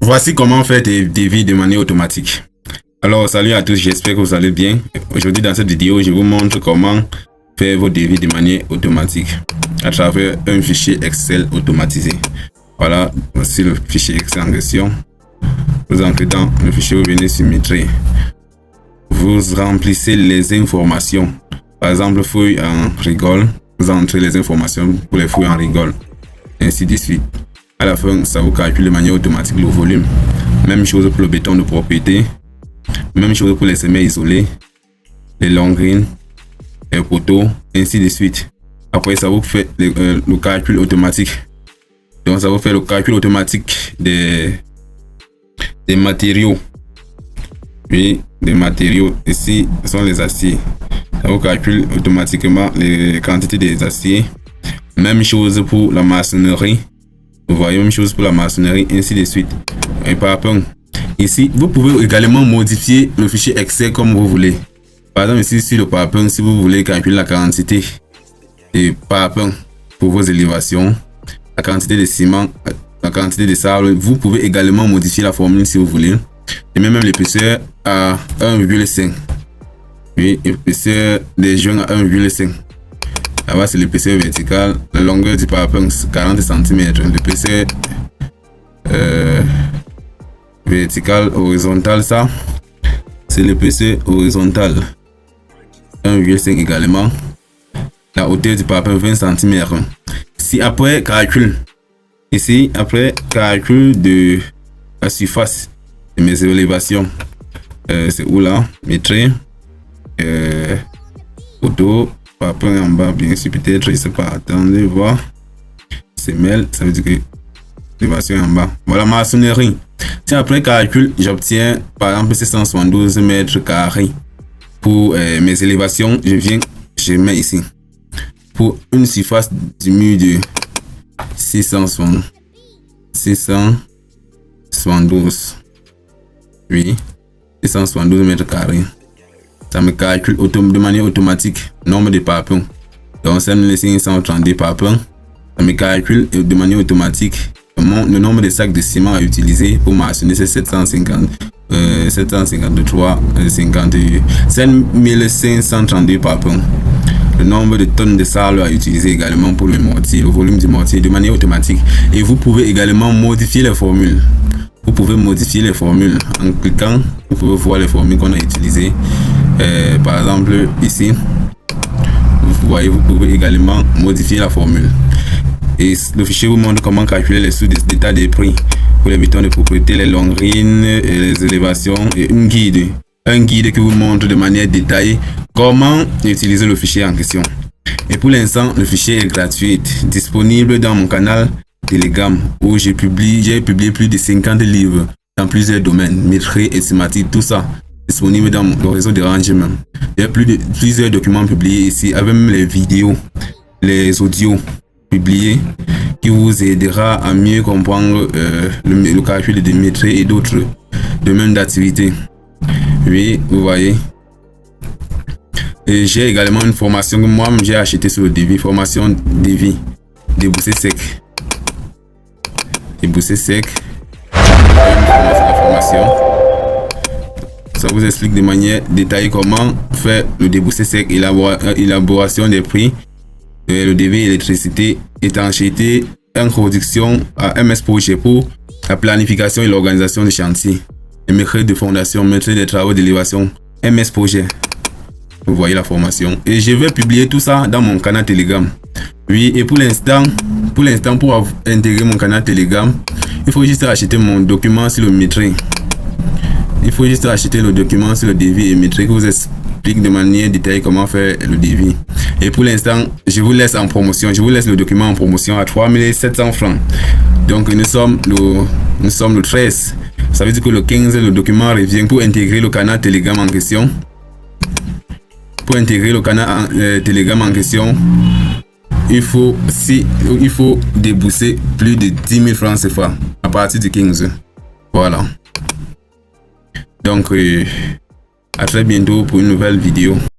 Voici comment faire des devis de manière automatique. Alors, salut à tous, j'espère que vous allez bien. Aujourd'hui, dans cette vidéo, je vous montre comment faire vos devis de manière automatique à travers un fichier Excel automatisé. Voilà, voici le fichier Excel en question. Vous entrez dans le fichier, vous venez soumettre. Vous remplissez les informations. Par exemple, fouille en rigole. Vous entrez les informations pour les fouilles en rigole. Ainsi de suite. À la fin, ça vous calcule de manière automatique le volume. Même chose pour le béton de propriété. Même chose pour les semelles isolés, les longrines, les poteaux, ainsi de suite. Après, ça vous fait le calcul automatique. Donc, ça vous fait le calcul automatique des matériaux. Puis, des matériaux. Ici, ce sont les aciers. Ça vous calcule automatiquement les quantités des aciers. Même chose pour la maçonnerie. Vous voyez, même chose pour la maçonnerie, ainsi de suite. Et par rapport ici, vous pouvez également modifier le fichier Excel comme vous voulez. Par exemple, ici sur le PowerPoint, si vous voulez calculer la quantité de PowerPoint pour vos élévations, la quantité de ciment, la quantité de sable, vous pouvez également modifier la formule si vous voulez. Et même l'épaisseur à 1,5. Puis l'épaisseur des joints à 1,5. Là-bas, c'est l'épaisseur verticale. La longueur du PowerPoint, 40 cm. L'épaisseur verticale, horizontale, ça, c'est l'épaisseur horizontale. 1,5 également. La hauteur du PowerPoint, 20 cm. Si après calcul, ici, après calcul de la surface de mes élévations, c'est où là? Métré, photo. PowerPoint en bas, bien sûr, peut-être, je sais pas, attendez, voir. Semelle, ça veut dire que l'élévation en bas. Voilà, maçonnerie. Si après calcul, j'obtiens par exemple 672 mètres carrés pour mes élévations, je mets ici. Pour une surface du mur de 672. Oui, 672 mètres carrés. Ça me calcule de manière automatique nombre de PowerPoint. Donc, ça me laisse 532 PowerPoint. Ça me calcule de manière automatique le nombre de sacs de ciment à utiliser pour maçonner. C'est 753, 7532 PowerPoint. Le nombre de tonnes de sable à utiliser également pour le mortier, le volume du mortier de manière automatique. Et vous pouvez également modifier les formules. Vous pouvez modifier les formules en cliquant. Vous pouvez voir les formules qu'on a utilisées. Par exemple, ici, vous voyez, vous pouvez également modifier la formule. Et le fichier vous montre comment calculer les sous-états des prix pour les bétons de propriété, les longrines, et les élévations et un guide qui vous montre de manière détaillée comment utiliser le fichier en question. Et pour l'instant, le fichier est gratuit, disponible dans mon canal Telegram où j'ai publié plus de 50 livres dans plusieurs domaines, métriques, estimatiques, tout ça disponible dans le réseau de Range même. Il y a plusieurs documents publiés ici avec même les vidéos, les audios publiés qui vous aidera à mieux comprendre le calcul de métriques et d'autres domaines d'activité. Oui, vous voyez. Et j'ai également une formation que moi-même j'ai acheté sur le devis, formation devis, déboussé sec. Déboussé sec. La formation. Ça vous explique de manière détaillée comment faire le déboussé sec, élaboration des prix, le devis électricité, étanchéité, introduction à MS Projet pour la planification et l'organisation des chantiers, les maîtrises de fondation, maîtrise des travaux d'élévation, MS Projet. Vous voyez la formation. Et je vais publier tout ça dans mon canal Telegram. Oui, et pour l'instant, pour intégrer mon canal Telegram, il faut juste acheter mon document sur le métrique. Il faut juste acheter le document sur le devis et métrique qui vous explique de manière détaillée comment faire le devis. Et pour l'instant, je vous laisse en promotion. Je vous laisse le document en promotion à 3700 francs. Donc nous sommes le 13. Ça veut dire que le 15, le document revient pour intégrer le canal Telegram en question. Pour intégrer le canal Telegram en question, il faut débourser plus de 10 000 francs CFA à partir du 15. Voilà. Donc, à très bientôt pour une nouvelle vidéo.